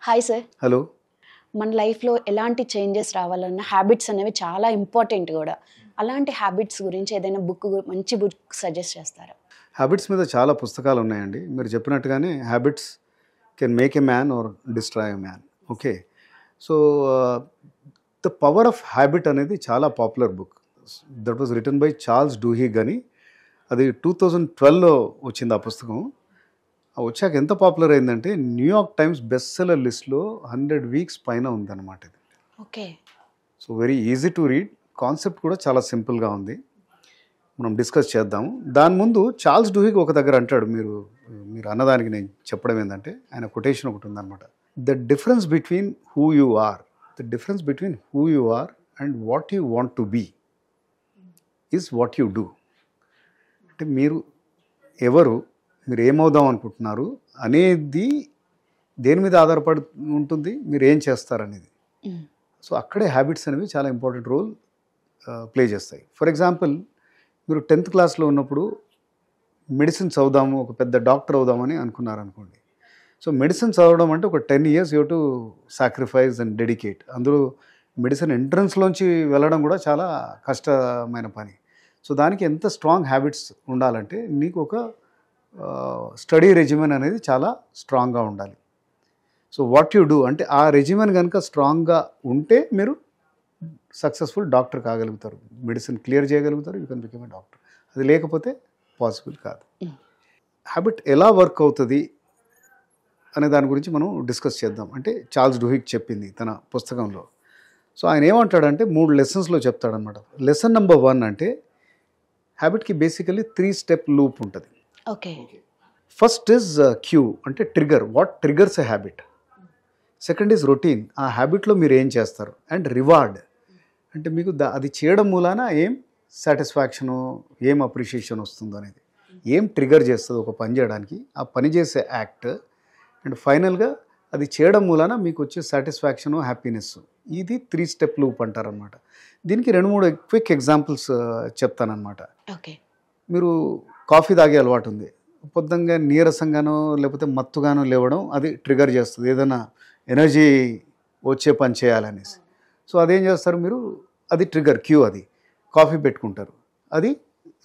Hi sir. Hello. మన లైఫ్‌లో ఎలాంటి చేంజెస్ రావాలన్నా హ్యాబిట్స్ అనేవి చాలా ఇంపార్టెంట్ గూడా. అలాంటి హ్యాబిట్స్ గురించి ఏదైనా మంచి బుక్ సజెస్ట్ చేస్తారా? హ్యాబిట్స్ మీద చాలా పుస్తకాలు ఉన్నాయండి. మీరు చెప్పినట్టుగానే habits can make a man or destroy a man. Okay. So the power of habit అనేది చాలా popular book. That was written by Charles Duhigg అని. అది 2012లో వచ్చింది ఆ పుస్తకం. వచ్చాక ఎంత పాపులర్ అయిందంటే న్యూయార్క్ టైమ్స్ బెస్ట్ సెల్లర్ లిస్ట్లో 100 వీక్స్ పైన ఉందన్నమాట ఇది. Okay. So very easy to read. Concept కూడా చాలా సింపుల్గా ఉంది. మనం డిస్కస్ చేద్దాము. దాని ముందు చార్ల్స్ డూహిగ్ ఒక దగ్గర అంటాడు, మీరు అన్నదానికి నేను చెప్పడం ఏంటంటే ఆయన కొటేషన్ ఒకటి ఉందన్నమాట. The difference between who you are and what you want to be is what you do. అంటే మీరు ఎవరు, మీరు ఏమవుదాం అనుకుంటున్నారు అనేది దేని మీద ఆధారపడి ఉంటుంది, మీరు ఏం చేస్తారనేది. సో అక్కడే హ్యాబిట్స్ అనేవి చాలా ఇంపార్టెంట్ రోల్ ప్లే చేస్తాయి. ఫర్ ఎగ్జాంపుల్, మీరు 10th క్లాస్లో ఉన్నప్పుడు మెడిసిన్ చదువుదాము, ఒక పెద్ద డాక్టర్ అవుదామని అనుకున్నారనుకోండి. సో మెడిసిన్ చదవడం అంటే ఒక 10 years you to sacrifice and dedicate. అందులో మెడిసిన్ ఎంట్రన్స్లోంచి వెళ్ళడం కూడా చాలా కష్టమైన పని. సో దానికి ఎంత స్ట్రాంగ్ హ్యాబిట్స్ ఉండాలంటే నీకు ఒక స్టడీ రెజిమెన్ అనేది చాలా స్ట్రాంగ్గా ఉండాలి. సో వాట్ యు డూ అంటే ఆ రెజిమెన్ కనుక స్ట్రాంగ్గా ఉంటే మీరు సక్సెస్ఫుల్ డాక్టర్ కాగలుగుతారు, మెడిసిన్ క్లియర్ చేయగలుగుతారు, you can become a doctor. అది లేకపోతే పాసిబుల్ కాదు. హ్యాబిట్ ఎలా వర్క్ అవుతుంది అనే దాని గురించి మనం డిస్కస్ చేద్దాం. అంటే చార్ల్స్ డూహిగ్ చెప్పింది తన పుస్తకంలో. సో ఆయన ఏమంటాడంటే 3 లెసన్స్లో చెప్తాడనమాట. లెసన్ నెంబర్ 1 అంటే హ్యాబిట్కి బేసికలీ 3 step లూప్ ఉంటుంది. ఓకే. ఫస్ట్ ఈజ్ క్యూ అంటే trigger, what triggers a habit. Second is routine, ఆ హ్యాబిట్లో మీరు ఏం చేస్తారు. అండ్ రివార్డ్ అంటే మీకు అది చేయడం మూలాన ఏం సాటిస్ఫాక్షను, ఏం అప్రిషియేషన్ వస్తుందో అనేది, ఏం ట్రిగర్ చేస్తుంది ఒక పని చేయడానికి, ఆ పని చేసే యాక్ట్. అండ్ ఫైనల్గా అది చేయడం మూలాన మీకు వచ్చే సాటిస్ఫాక్షను, హ్యాపీనెస్. ఇది 3 step లూప్ అంటారనమాట. దీనికి 2-3 క్విక్ ఎగ్జాంపుల్స్ చెప్తానమాట. ఓకే. మీరు కాఫీ తాగే అలవాటు ఉంది, పొద్దుగా నీరసంగానో లేకపోతే మత్తుగానో లేవడం అది ట్రిగర్ చేస్తుంది, ఏదైనా ఎనర్జీ వచ్చే పని చేయాలనేసి. సో అదేం చేస్తారు మీరు, అది ట్రిగర్, క్యూ. అది కాఫీ పెట్టుకుంటారు, అది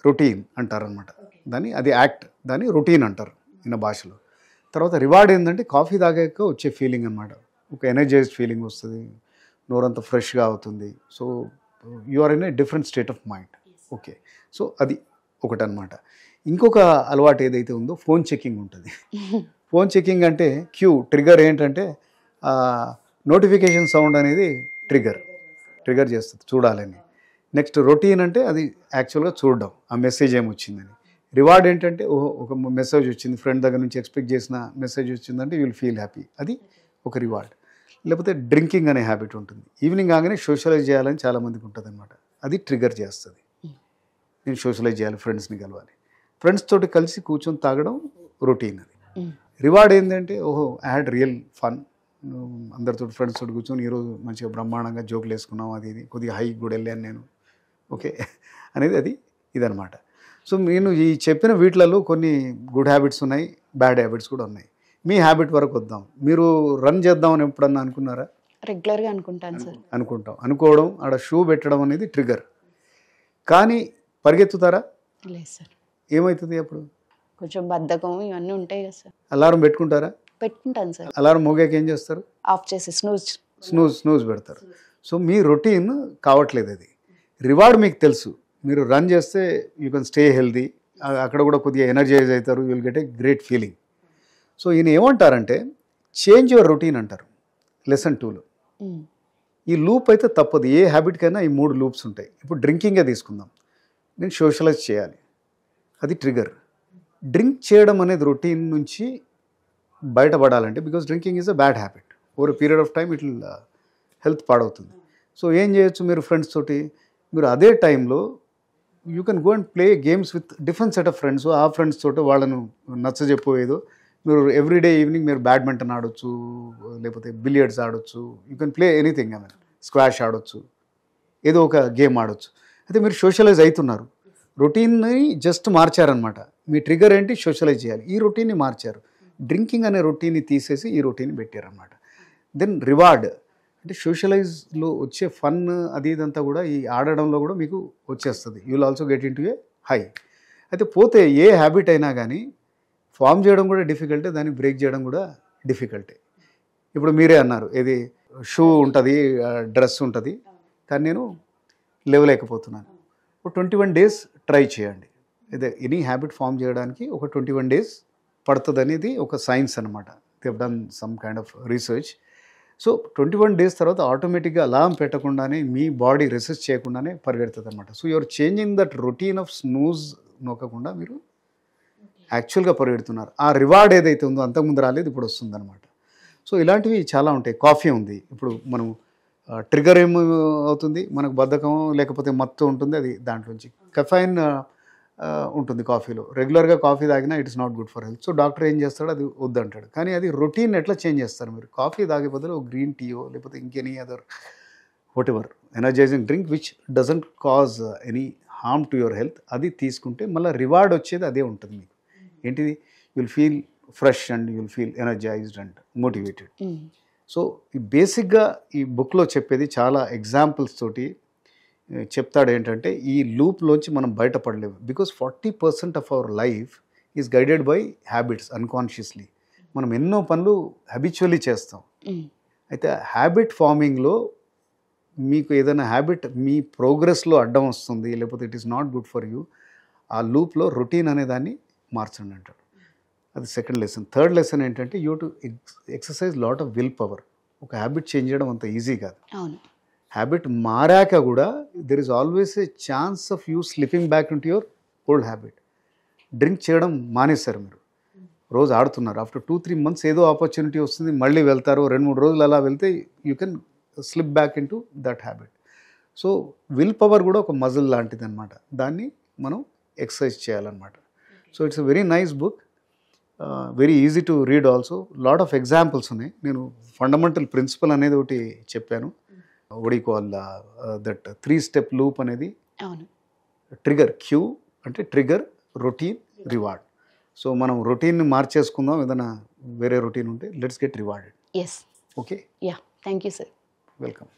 రొటీన్ అంటారనమాట. అది యాక్ట్, దాన్ని రొటీన్ అంటారు ఇన్న భాషలో. తర్వాత రివార్డ్ ఏంటంటే కాఫీ తాగాక వచ్చే ఫీలింగ్ అనమాట. ఒక ఎనర్జైజ్డ్ ఫీలింగ్ వస్తుంది, నోరంతా ఫ్రెష్గా అవుతుంది. So you are in a different state of mind. Okay. So అది ఒకటనమాట. ఇంకొక అలవాటు ఏదైతే ఉందో ఫోన్ చెకింగ్ ఉంటుంది. ఫోన్ చెకింగ్ అంటే క్యూ, ట్రిగర్ ఏంటంటే నోటిఫికేషన్ సౌండ్ అనేది ట్రిగర్ చేస్తుంది చూడాలని. నెక్స్ట్ రొటీన్ అంటే అది యాక్చువల్గా చూడడం, ఆ మెసేజ్ ఏమొచ్చిందని. రివార్డ్ ఏంటంటే ఓహో ఒక మెసేజ్ వచ్చింది, ఫ్రెండ్ దగ్గర నుంచి ఎక్స్పెక్ట్ చేసిన మెసేజ్ వచ్చిందంటే యూ విల్ ఫీల్ హ్యాపీ, అది ఒక రివార్డ్. లేకపోతే డ్రింకింగ్ అనే హ్యాబిట్ ఉంటుంది. ఈవినింగ్ కాగానే సోషలైజ్ చేయాలని చాలామందికి ఉంటుంది అనమాట, అది ట్రిగర్ చేస్తుంది. నేను సోషలైజ్ చేయాలి, ఫ్రెండ్స్ని కలవాలి, ఫ్రెండ్స్ తోటి కలిసి కూర్చొని తాగడం రొటీన్. అది రివార్డ్ ఏంటంటే ఓహో ఐ హ్యాడ్ రియల్ ఫన్, అందరితో ఫ్రెండ్స్ తోటి కూర్చొని ఈరోజు మంచిగా బ్రహ్మాండంగా జోకులు వేసుకున్నాం, అది కొద్దిగా హైక్ కూడా వెళ్ళాను నేను, ఓకే అనేది ఇదనమాట. సో నేను ఈ చెప్పిన వీటిలలో కొన్ని గుడ్ హ్యాబిట్స్ ఉన్నాయి, బ్యాడ్ హ్యాబిట్స్ కూడా ఉన్నాయి. మీ హ్యాబిట్ వరకు వద్దాం. మీరు రన్ చేద్దామని ఎప్పుడన్నా అనుకున్నారా? రెగ్యులర్గా అనుకుంటాను సార్. అనుకోవడం, ఆడ షూ పెట్టడం అనేది ట్రిగర్. కానీ పరిగెత్తుతారా? లేదు సార్. ఏమవుతుంది అప్పుడు? కొంచెం బద్ధకం ఇవన్నీ ఉంటాయి కదా సార్. అలారం పెట్టుకుంటారా? పెట్టుకుంటాను సార్. అలారం మోగాక ఏం చేస్తారు? ఆఫ్ చేసి స్నూజ్ పెడతారు. సో మీ రొటీన్ కావట్లేదు. అది రివార్డ్ మీకు తెలుసు, మీరు రన్ చేస్తే యూ కెన్ స్టే హెల్దీ, అక్కడ కూడా కొద్దిగా ఎనర్జైజ్ అవుతారు, you will get a great feeling. So ఈయన ఏమంటారంటే చేంజ్ యువర్ రొటీన్ అంటారు లెసన్ 2లో. ఈ లూప్ అయితే తప్పదు, ఏ హ్యాబిట్కైనా ఈ 3 లూప్స్ ఉంటాయి. ఇప్పుడు డ్రింకింగే తీసుకుందాం. నేను సోషలైజ్ చేయాలి, అది ట్రిగర్. డ్రింక్ చేయడం అనేది రొటీన్ నుంచి బయటపడాలంటే, because drinking is a bad habit, over period of time it will health పాడవుతుంది. సో ఏం చేయొచ్చు మీరు ఫ్రెండ్స్ తోటి, మీరు అదే టైంలో you can go and play games with different set of friends. ఆ ఫ్రెండ్స్ తోటి వాళ్ళను నచ్చజెప్పేదో, మీరు ఎవ్రీడే ఈవినింగ్ మీరు బ్యాడ్మింటన్ ఆడొచ్చు, లేకపోతే బిలియర్డ్స్ ఆడొచ్చు, you can play anything. I mean squash ఆడొచ్చు, ఏదో ఒక గేమ్ ఆడొచ్చు. అయితే మీరు సోషలైజ్ అవుతున్నారు, రొటీన్ని జస్ట్ మార్చారనమాట. మీ ట్రిగర్ ఏంటి? సోషలైజ్ చేయాలి, ఈ రొటీన్ని మార్చారు. డ్రింకింగ్ అనే రొటీన్ని తీసేసి ఈ రొటీన్ని పెట్టారనమాట. దెన్ రివార్డ్ అంటే సోషలైజ్లో వచ్చే ఫన్ అది ఇదంతా కూడా ఈ ఆడడంలో కూడా మీకు వచ్చేస్తుంది. You will also get in to A high. అయితే పోతే ఏ హ్యాబిట్ అయినా కానీ ఫామ్ చేయడం కూడా డిఫికల్టే, దాన్ని బ్రేక్ చేయడం కూడా డిఫికల్టే. ఇప్పుడు మీరే అన్నారు ఏది షూ ఉంటుంది, డ్రెస్ ఉంటుంది, కానీ నేను లేవలేకపోతున్నాను. ఒక 21 days ట్రై చేయండి. అదే ఎనీ హ్యాబిట్ ఫామ్ చేయడానికి ఒక 21 days పడుతుంది అనేది ఒక సైన్స్ అనమాట. They have done some kind of research. So 21 days తర్వాత ఆటోమేటిక్గా అలారం పెట్టకుండానే మీ బాడీ రెసిస్ట్ చేయకుండానే పరిగెడుతుంది అనమాట. So you're changing that routine of snooze నొక్కకుండా మీరు యాక్చువల్గా పరిగెడుతున్నారు. ఆ రివార్డ్ ఏదైతే ఉందో అంతకుముందు రాలేదు, ఇప్పుడు వస్తుంది అనమాట. సో ఇలాంటివి చాలా ఉంటాయి. కాఫీ ఉంది, ఇప్పుడు మనం ట్రిగర్ ఏమి అవుతుంది, మనకు బద్ధకం లేకపోతే మత్తు ఉంటుంది, అది దాంట్లోంచి. కెఫైన్ ఉంటుంది కాఫీలో. రెగ్యులర్గా కాఫీ తాగినా it is not good for health. So doctor ఏం చేస్తాడు, అది వద్దంటాడు. కానీ అది రొటీన్ ఎట్లా చేంజ్ చేస్తారు మీరు? కాఫీ తాగే బదులు గ్రీన్ టీయో లేకపోతే ఇంకెనీ other whatever energizing drink which doesn't cause any harm to your health, అది తీసుకుంటే మళ్ళీ రివార్డ్ వచ్చేది అదే ఉంటుంది మీకు. ఏంటిది? You'll feel fresh and you'll feel energized and motivated. So ఈ బేసిక్గా ఈ బుక్లో చెప్పేది చాలా ఎగ్జాంపుల్స్ తోటి చెప్తాడు. ఏంటంటే ఈ లూప్లోంచి మనం బయటపడలేము. Because 40% of our life is guided by habits unconsciously. మనం ఎన్నో పనులు హ్యాబిచువల్లీ చేస్తాం. అయితే హ్యాబిట్ ఫార్మింగ్లో మీకు ఏదైనా హ్యాబిట్ మీ ప్రోగ్రెస్లో అడ్డం వస్తుంది, లేకపోతే it is not good for you, ఆ లూప్లో రొటీన్ అనే దాన్ని మార్చండి అంటాడు. అది సెకండ్ లెసన్. థర్డ్ లెసన్ ఏంటంటే you to exercise lot of will power. ఒక హ్యాబిట్ చేంజ్ చేయడం అంత ఈజీ కాదు. హ్యాబిట్ మారాక కూడా there is always a chance of you slipping back in to your old habit. Drink చేయడం మానేశారు మీరు, రోజు ఆడుతున్నారు, ఆఫ్టర్ 2-3 months ఏదో ఆపర్చునిటీ వస్తుంది, మళ్ళీ వెళ్తారు. 2-3 రోజులు అలా వెళ్తే you can slip back into that habit. So will power కూడా ఒక మజిల్ లాంటిది అనమాట. దాన్ని మనం ఎక్సర్సైజ్ చేయాలన్నమాట. So it's a very nice book, very easy to read also. Lot of examples ఉన్నాయి. నేను ఫండమెంటల్ ప్రిన్సిపల్ అనేది ఒకటి చెప్పాను. వడి కాల్ దట్ 3-step లూప్ అనేది. ట్రిగర్, క్యూ అంటే ట్రిగర్, రొటీన్, రివార్డ్. సో మనం రొటీన్ని మార్చేసుకుందాం, ఏదైనా వేరే రొటీన్ ఉంటే let's get rewarded. Yes. Okay, yeah, thank you sir. Welcome.